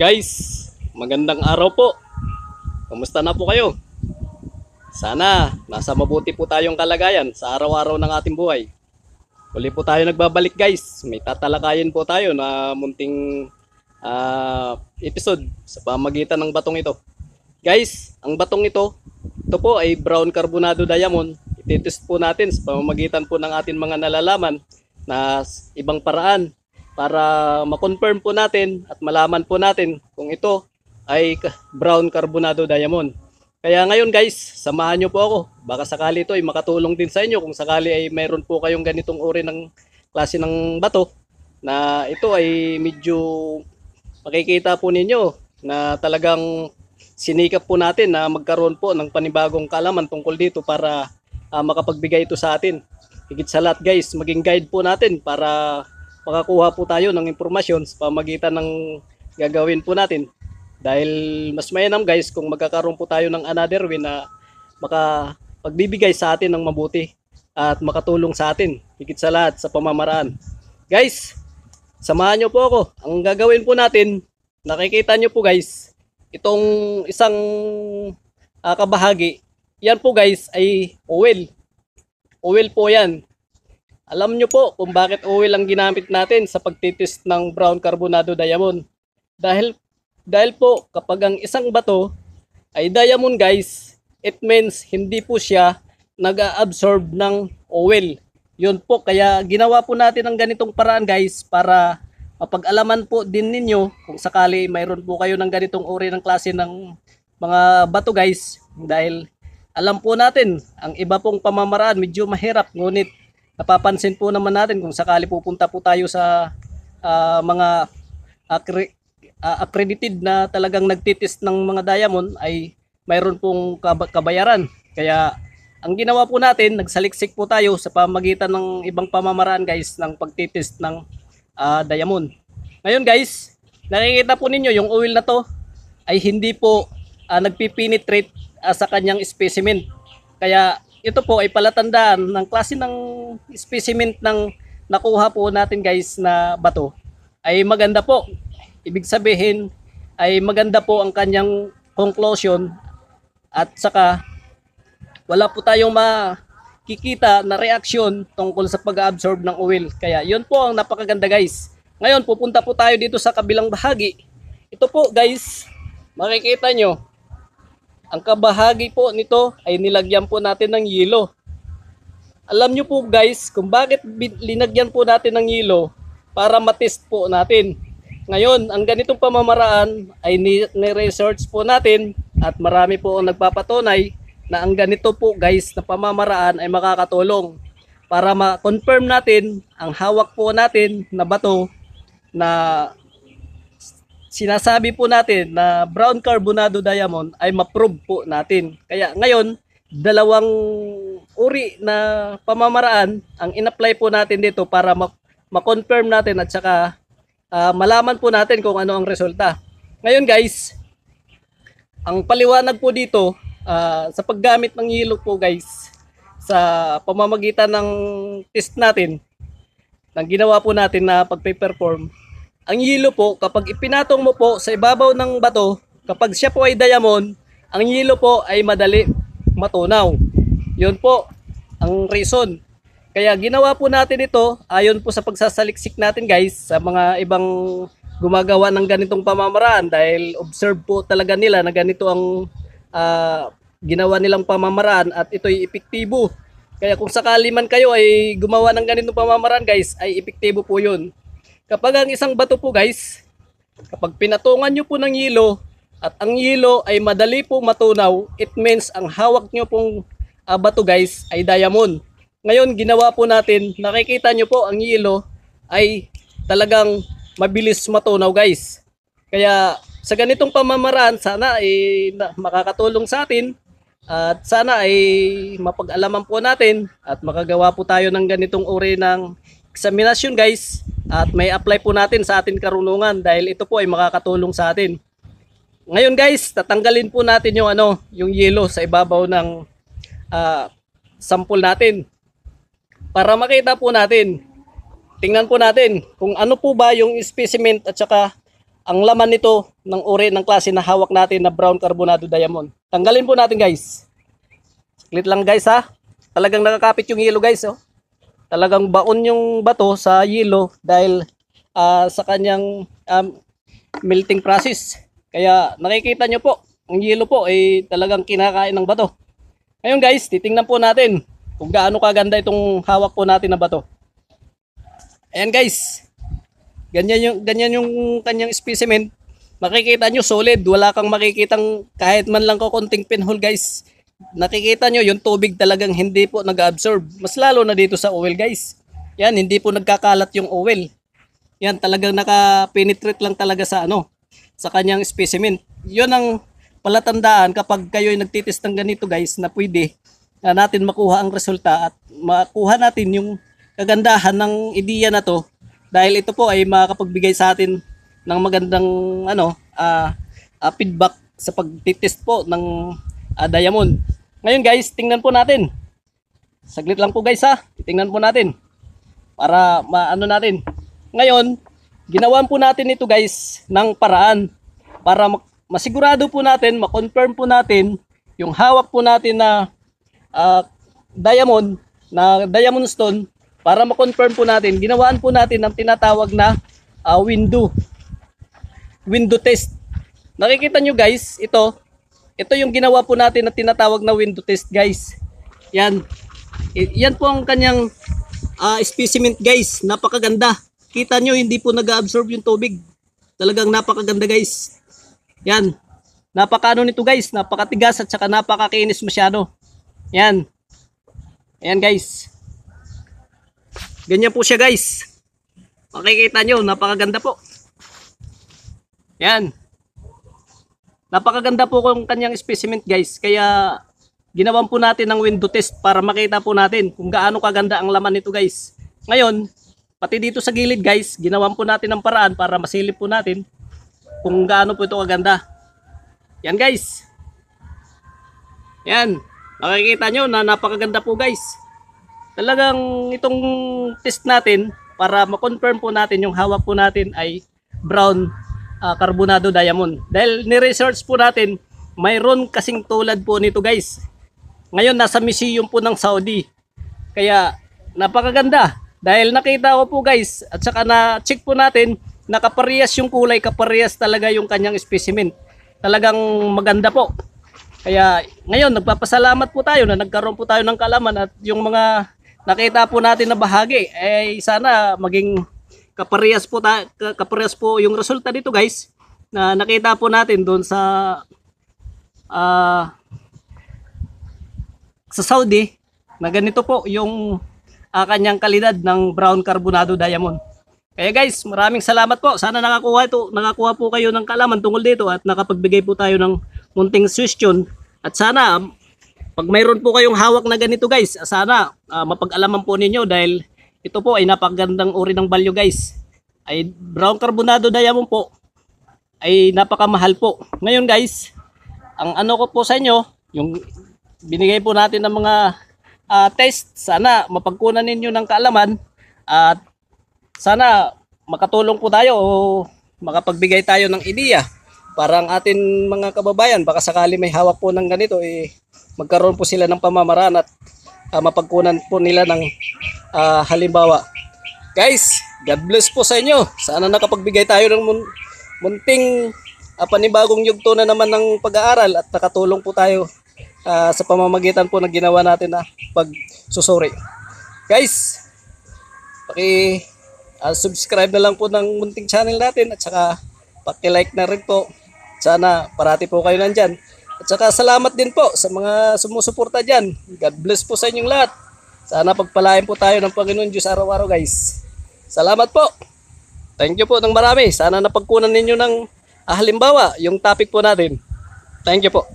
Guys, magandang araw po. Kamusta na po kayo? Sana nasa mabuti po tayong kalagayan sa araw-araw ng ating buhay. Uli po tayo nagbabalik guys. May tatalakayin po tayo na munting episode sa pamagitan ng batong ito. Guys, ang batong ito po ay brown carbonado diamond. Ititest po natin sa pamamagitan po ng ating mga nalalaman na ibang paraan para ma-confirm po natin at malaman po natin kung ito ay brown carbonado diamond. Kaya ngayon guys, samahan nyo po ako. Baka sakali ito ay makatulong din sa inyo kung sakali ay mayroon po kayong ganitong uri ng klase ng bato na ito ay medyo makikita po ninyo na talagang sinikap po natin na magkaroon po ng panibagong kaalaman tungkol dito para makapagbigay ito sa atin. Higit sa lahat guys, maging guide po natin para makakuha po tayo ng impormasyon sa pamagitan ng gagawin po natin. Dahil mas mainam guys kung magkakaroon po tayo ng another way na makapagbibigay sa atin ng mabuti at makatulong sa atin. Higit sa lahat sa pamamaraan. Guys, samahan nyo po ako. Ang gagawin po natin, nakikita nyo po guys, itong isang kabahagi, yan po guys ay oil. Oil po yan. Alam nyo po kung bakit oil ang ginamit natin sa pagtitest ng brown carbonado diamond. Dahil po kapag ang isang bato ay diamond guys, it means hindi po siya nag-absorb ng oil. Yun po, kaya ginawa po natin ang ganitong paraan guys para mapag-alaman po din ninyo kung sakali mayroon po kayo ng ganitong uri ng klase ng mga bato guys. Dahil alam po natin, ang iba pong pamamaraan medyo mahirap, ngunit napapansin po naman natin kung sakali pupunta po tayo sa mga accredited na talagang nagtitest ng mga diamond ay mayroon pong kabayaran. Kaya ang ginawa po natin, nagsaliksik po tayo sa pamagitan ng ibang pamamaraan guys ng pagtitest ng diamond. Ngayon guys, nakikita po ninyo yung oil na to ay hindi po nagpipenetrate sa kanyang specimen. Kaya ito po ay palatandaan ng klase ng specimen ng nakuha po natin guys na bato ay maganda po. Ibig sabihin ay maganda po ang kanyang conclusion at saka wala po tayong makikita na reaksyon tungkol sa pag-absorb ng oil. Kaya yun po ang napakaganda guys. Ngayon pupunta po tayo dito sa kabilang bahagi. Ito po guys, makikita nyo. Ang kabahagi po nito ay nilagyan po natin ng yelo. Alam nyo po guys kung bakit linagyan po natin ng yelo para matest po natin. Ngayon, ang ganitong pamamaraan ay ni-research po natin at marami po ang nagpapatunay na ang ganito po guys na pamamaraan ay makakatulong para ma-confirm natin ang hawak po natin na bato na sinasabi po natin na brown carbonado diamond ay ma-prove po natin. Kaya ngayon, dalawang uri na pamamaraan ang in-apply po natin dito para ma-confirm natin at saka malaman po natin kung ano ang resulta. Ngayon guys, ang paliwanag po dito sa paggamit ng yelo po guys sa pamamagitan ng test natin, ng ginawa po natin na pagpe-perform. Ang yelo po, kapag ipinatong mo po sa ibabaw ng bato, kapag siya po ay diamond, ang yelo po ay madali matunaw. Yun po ang reason. Kaya ginawa po natin ito, ayon po sa pagsasaliksik natin guys, sa mga ibang gumagawa ng ganitong pamamaraan dahil observe po talaga nila na ganito ang ginawa nilang pamamaraan at ito'y epektibo. Kaya kung sakali man kayo ay gumawa ng ganitong pamamaraan guys, ay epektibo po yun. Kapag ang isang bato po guys, kapag pinatungan nyo po ng yelo at ang yelo ay madali po matunaw, it means ang hawak nyo pong bato guys ay diamond. Ngayon ginawa po natin, nakikita nyo po ang yelo ay talagang mabilis matunaw guys. Kaya sa ganitong pamamaraan sana ay makakatulong sa atin at sana ay mapag-alaman po natin at makagawa po tayo ng ganitong uri ng examination guys. At may apply po natin sa ating karunungan dahil ito po ay makakatulong sa atin. Ngayon guys, tatanggalin po natin yung yelo sa ibabaw ng sample natin. Para makita po natin, tingnan po natin kung ano po ba yung specimen at saka ang laman nito ng uri ng klase na hawak natin na brown carbonado diamond. Tanggalin po natin guys. Saglit lang guys ha. Talagang nakakapit yung yelo guys. Oh. Talagang baon yung bato sa yelo dahil sa kanyang melting process. Kaya nakikita nyo po, ang yelo po ay talagang kinakain ng bato. Ngayon guys, titingnan po natin kung gaano kaganda itong hawak po natin na bato. Ayan guys. Ganyan yung kanyang specimen. Makikita nyo solid, wala kang makikitang kahit man lang konting pinhole guys. Nakikita nyo yung tubig talagang hindi po nag-absorb. Mas lalo na dito sa oil guys. Yan, hindi po nagkakalat yung oil. Yan, talagang naka-penetrate lang talaga sa sa kanyang specimen. Yun ang palatandaan kapag kayo ay nagtitest ng ganito guys na pwede na natin makuha ang resulta at makuha natin yung kagandahan ng ideya na to. Dahil ito po ay makakapagbigay sa atin ng magandang feedback sa pagtitest po ng diamond. Ngayon guys, tingnan po natin. Saglit lang po guys ha. Tingnan po natin. Para maano natin. Ngayon, ginawan po natin ito guys ng paraan. Para masigurado po natin, makonfirm po natin yung hawak po natin na diamond stone. Para ma-confirm po natin, ginawaan po natin ang tinatawag na window test. Nakikita nyo guys, ito yung ginawa po natin na tinatawag na window test guys. Yan. Yan po ang kanyang specimen guys. Napakaganda. Kita nyo, hindi po nag-absorb yung tubig. Talagang napakaganda guys. Yan. Napakaano nito guys, napakatigas at saka napakakinis masyado. Yan. Ayan guys. Ganyan po siya guys. Makikita nyo, napakaganda po. Yan. Napakaganda po kung kanyang specimen guys. Kaya ginawan po natin ng window test para makita po natin kung gaano kaganda ang laman nito guys. Ngayon, pati dito sa gilid guys, ginawan po natin ng paraan para masilip po natin kung gaano po ito kaganda. Yan guys. Yan. Makikita nyo na napakaganda po guys. Talagang itong test natin para ma-confirm po natin yung hawak po natin ay brown carbonado diamond. Dahil ni-research po natin, mayroon kasing tulad po nito guys. Ngayon nasa museum po ng Saudi. Kaya napakaganda. Dahil nakita ko po guys at saka na-check po natin na kaparehas yung kulay, kaparehas talaga yung kanyang specimen. Talagang maganda po. Kaya ngayon nagpapasalamat po tayo na nagkaroon po tayo ng kaalaman at yung mga nakita po natin na bahagi ay sana maging kaparehas po yung resulta dito guys na nakita po natin doon sa Saudi na ganito po yung kanyang kalidad ng brown carbonado diamond. Kaya guys, maraming salamat po. Sana nakakuha po kayo ng kaalaman tungkol dito at nakapagbigay po tayo ng munting suggestion. At sana pag mayroon po kayong hawak na ganito guys, sana mapag-alaman po ninyo dahil ito po ay napakagandang uri ng value guys. Ay brown carbonado diamond po ay napakamahal po. Ngayon guys, ang ano ko po sa inyo, yung binigay po natin ng mga test, sana mapagkunan ninyo ng kaalaman at sana makatulong po tayo o makapagbigay tayo ng ideya para ang atin mga kababayan baka sakali may hawak po ng ganito magkaroon po sila ng pamamaraan at mapagkunan po nila ng halimbawa. Guys, God bless po sa inyo. Sana nakapagbigay tayo ng munting panibagong yugto na naman ng pag-aaral at nakatulong po tayo sa pamamagitan po ng ginawa natin na pagsusuri. Guys, subscribe na lang po ng munting channel natin at saka paki-like na rin po. Sana parati po kayo nandyan. At saka salamat din po sa mga sumusuporta dyan. God bless po sa inyong lahat. Sana pagpalain po tayo ng Panginoon Diyos araw-araw guys. Salamat po. Thank you po ng marami. Sana napagkunan ninyo ng halimbawa yung topic po natin. Thank you po.